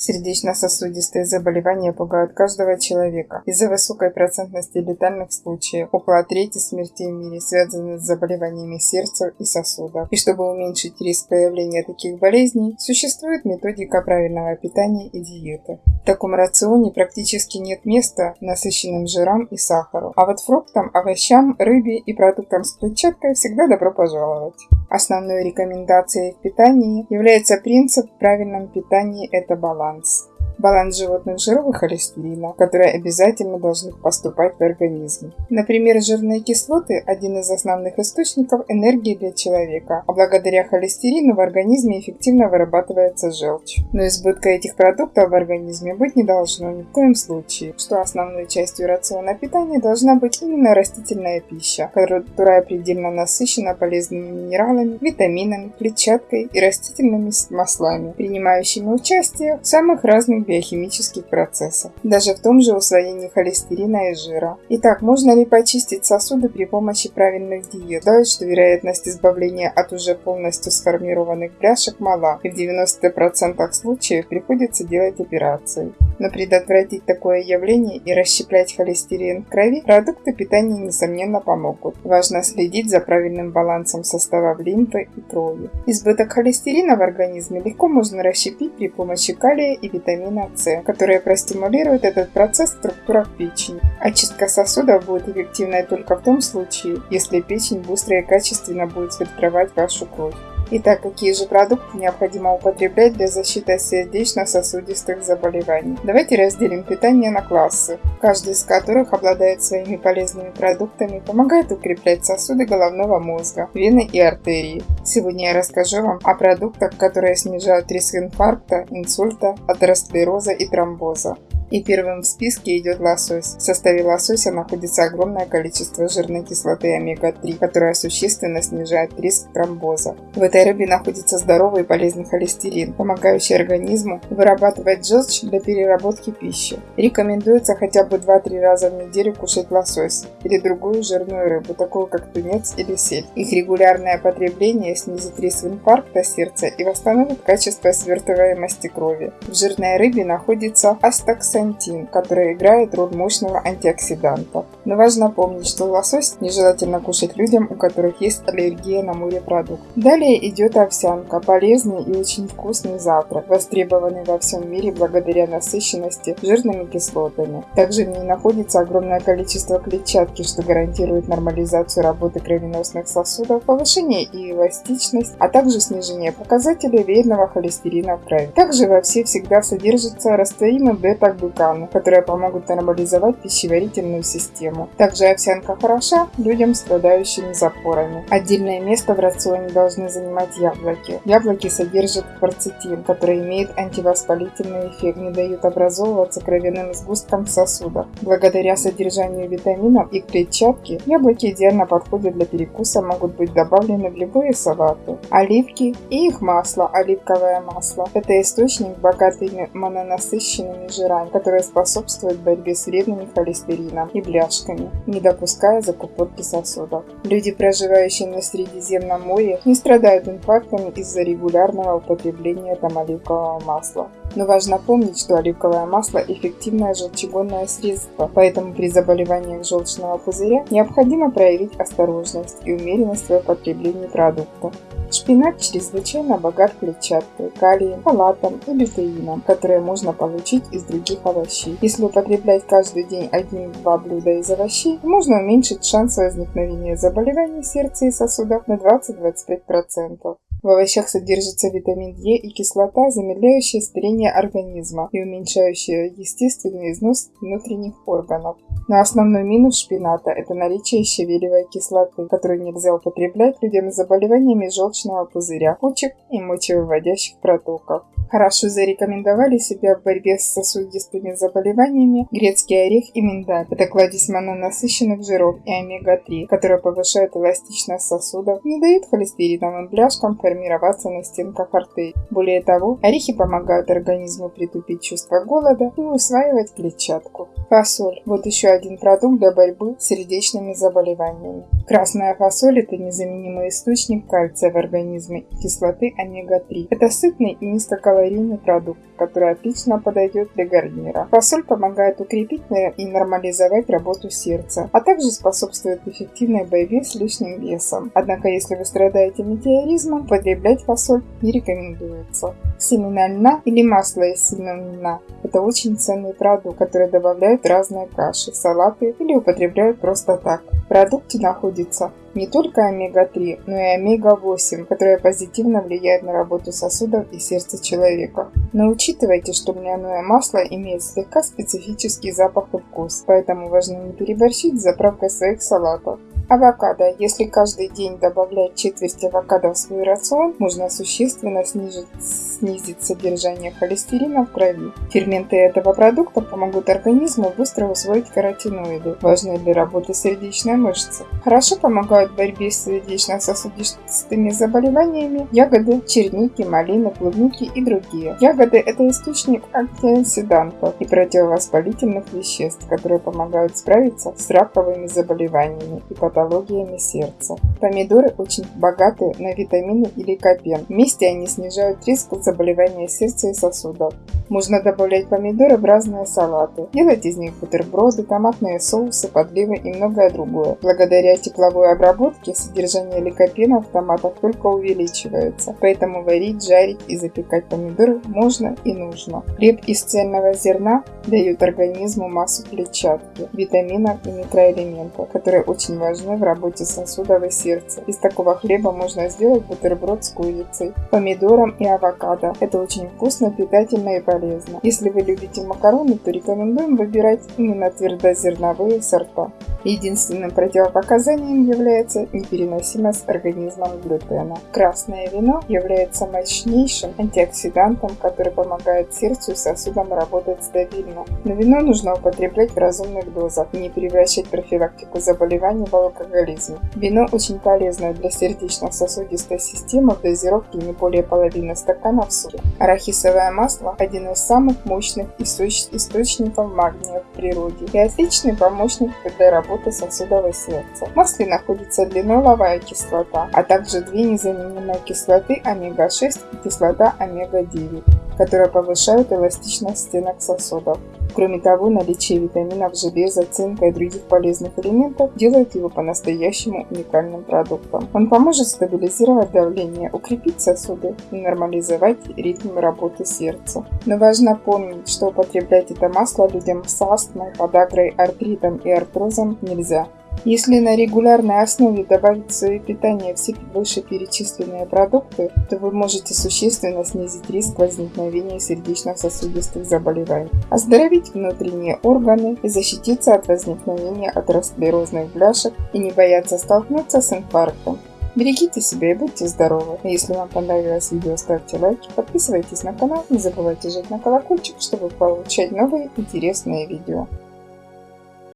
Сердечно-сосудистые заболевания пугают каждого человека. Из-за высокой процентности летальных случаев около трети смертей в мире связаны с заболеваниями сердца и сосудов. И чтобы уменьшить риск появления таких болезней, существует методика правильного питания и диеты. В таком рационе практически нет места насыщенным жирам и сахару, а вот фруктам, овощам, рыбе и продуктам с клетчаткой всегда добро пожаловать. Основной рекомендацией в питании является принцип в правильном питании – это баланс. Баланс животных жиров и холестерина, которые обязательно должны поступать в организм. Например, жирные кислоты – один из основных источников энергии для человека, а благодаря холестерину в организме эффективно вырабатывается желчь. Но избытка этих продуктов в организме быть не должно ни в коем случае, что основной частью рациона питания должна быть именно растительная пища, которая предельно насыщена полезными минералами, витаминами, клетчаткой и растительными маслами, принимающими участие в самых разных биохимических процессов, даже в том же усвоении холестерина и жира. Итак, можно ли почистить сосуды при помощи правильных диет? Считают, что вероятность избавления от уже полностью сформированных бляшек мала, и в 90% случаев приходится делать операции. Но предотвратить такое явление и расщеплять холестерин в крови продукты питания несомненно помогут. Важно следить за правильным балансом составов лимфы и крови. Избыток холестерина в организме легко можно расщепить при помощи калия и витамина С, которые простимулируют этот процесс в структурах печени. Очистка сосудов будет эффективной только в том случае, если печень быстро и качественно будет фильтровать вашу кровь. Итак, какие же продукты необходимо употреблять для защиты от сердечно-сосудистых заболеваний? Давайте разделим питание на классы, каждый из которых обладает своими полезными продуктами, помогает укреплять сосуды головного мозга, вены и артерии. Сегодня я расскажу вам о продуктах, которые снижают риск инфаркта, инсульта, атеросклероза и тромбоза. И первым в списке идет лосось. В составе лосося находится огромное количество жирной кислоты омега-3, которая существенно снижает риск тромбоза. В этой рыбе находится здоровый и полезный холестерин, помогающий организму вырабатывать желчь для переработки пищи. Рекомендуется хотя бы 2-3 раза в неделю кушать лосось или другую жирную рыбу, такую как тунец или сельдь. Их регулярное потребление снизит риск инфаркта сердца и восстановит качество свертываемости крови. В жирной рыбе находится астаксантин, который играет роль мощного антиоксиданта. Но важно помнить, что лосось нежелательно кушать людям, у которых есть аллергия на морепродукты. Далее идет овсянка, полезный и очень вкусный завтрак, востребованный во всем мире благодаря насыщенности жирными кислотами. Также в ней находится огромное количество клетчатки, что гарантирует нормализацию работы кровеносных сосудов, повышение и эластичность, а также снижение показателей вредного холестерина в крови. Также в овсе всегда содержится растворимый бета-глюканы, которые помогут нормализовать пищеварительную систему. Также овсянка хороша людям, страдающим запорами. Отдельное место в рационе должны занимать яблоки. Яблоки содержат кварцетин, который имеет антивоспалительный эффект, не дают образовываться кровяным сгусткам в сосудах. Благодаря содержанию витаминов и клетчатки, яблоки идеально подходят для перекуса, могут быть добавлены в любые салаты. Оливки и их масло, оливковое масло. Это источник богатыми мононасыщенными жирами, которые способствуют борьбе с вредными холестерином и бляшками, не допуская закупорки сосудов. Люди, проживающие на Средиземном море, не страдают инфарктами из-за регулярного употребления оливкового масла. Но важно помнить, что оливковое масло – эффективное желчегонное средство, поэтому при заболеваниях желчного пузыря необходимо проявить осторожность и умеренность в употреблении продуктов. Шпинат чрезвычайно богат клетчаткой, калием, фолатом и лютеином, которые можно получить из других овощей. Если употреблять каждый день 1-2 блюда из овощей, можно уменьшить шанс возникновения заболеваний сердца и сосудов на 20-25%. В овощах содержится витамин Е и кислота, замедляющая старение организма и уменьшающая естественный износ внутренних органов. Но основной минус шпината – это наличие щавелевой кислоты, которую нельзя употреблять людям с заболеваниями желчного пузыря, почек и мочевыводящих протоков. Хорошо зарекомендовали себя в борьбе с сосудистыми заболеваниями грецкий орех и миндаль. Это кладезь мононасыщенных жиров и омега-3, которые повышают эластичность сосудов, не дают холестериновым бляшкам формироваться на стенках артерий. Более того, орехи помогают организму притупить чувство голода и усваивать клетчатку. Фасоль – вот еще один продукт для борьбы с сердечными заболеваниями. Красная фасоль – это незаменимый источник кальция в организме и кислоты омега-3. Это сытный и низкокалорийный продукт, который отлично подойдет для гарнира. Фасоль помогает укрепить и нормализовать работу сердца, а также способствует эффективной борьбе с лишним весом. Однако, если вы страдаете метеоризмом, употреблять фасоль не рекомендуется. Семена льна или масло из семен льна – это очень ценный продукт, который добавляют в разные каши, салаты или употребляют просто так. В продукте находится не только омега-3, но и омега-8, которая позитивно влияет на работу сосудов и сердца человека. Но учитывайте, что льняное масло имеет слегка специфический запах и вкус, поэтому важно не переборщить с заправкой своих салатов. Авокадо. Если каждый день добавлять четверть авокадо в свой рацион, можно существенно снизить содержание холестерина в крови. Ферменты этого продукта помогут организму быстро усвоить каротиноиды, важные для работы сердечной мышцы. Хорошо помогают в борьбе с сердечно-сосудистыми заболеваниями ягоды, черники, малины, клубники и другие. Ягоды – это источник антиоксидантов и противовоспалительных веществ, которые помогают справиться с раковыми заболеваниями и патологиями сердца. Помидоры очень богаты на витамины и ликопен. Вместе они снижают риск заболевания сердца и сосудов. Можно добавлять помидоры в разные салаты, делать из них бутерброды, томатные соусы, подливы и многое другое. Благодаря тепловой обработке содержание ликопена в томатах только увеличивается, поэтому варить, жарить и запекать помидоры можно и нужно. Хлеб из цельного зерна дает организму массу клетчатки, витаминов и микроэлементов, которые очень важны в работе сосудов и сердца. Из такого хлеба можно сделать бутерброд с курицей, помидором и авокадо. Это очень вкусно, питательно и полезно. Если вы любите макароны, то рекомендуем выбирать именно твердозерновые сорта. Единственным противопоказанием является непереносимость организмом глютена. Красное вино является мощнейшим антиоксидантом, который помогает сердцу и сосудам работать стабильно. Но вино нужно употреблять в разумных дозах и не превращать профилактику заболеваний в алкоголизм. Вино очень полезно для сердечно-сосудистой системы в дозировке не более половины стакана в сутки. Арахисовое масло – один из самых мощных источников магния в природе и отличный помощник для работы сосудов и сердца. В масле находится линоловая кислота, а также две незаменимые кислоты омега-6 и кислота омега-9, которые повышают эластичность стенок сосудов. Кроме того, наличие витаминов, железа, цинка и других полезных элементов делает его по-настоящему уникальным продуктом. Он поможет стабилизировать давление, укрепить сосуды и нормализовать ритм работы сердца. Но важно помнить, что употреблять это масло людям с астмой, подагрой, артритом и артрозом нельзя. Если на регулярной основе добавить в свое питание все вышеперечисленные продукты, то вы можете существенно снизить риск возникновения сердечно-сосудистых заболеваний, оздоровить внутренние органы и защититься от возникновения атеросклерозных бляшек и не бояться столкнуться с инфарктом. Берегите себя и будьте здоровы. Если вам понравилось видео, ставьте лайки, подписывайтесь на канал, не забывайте жать на колокольчик, чтобы получать новые интересные видео.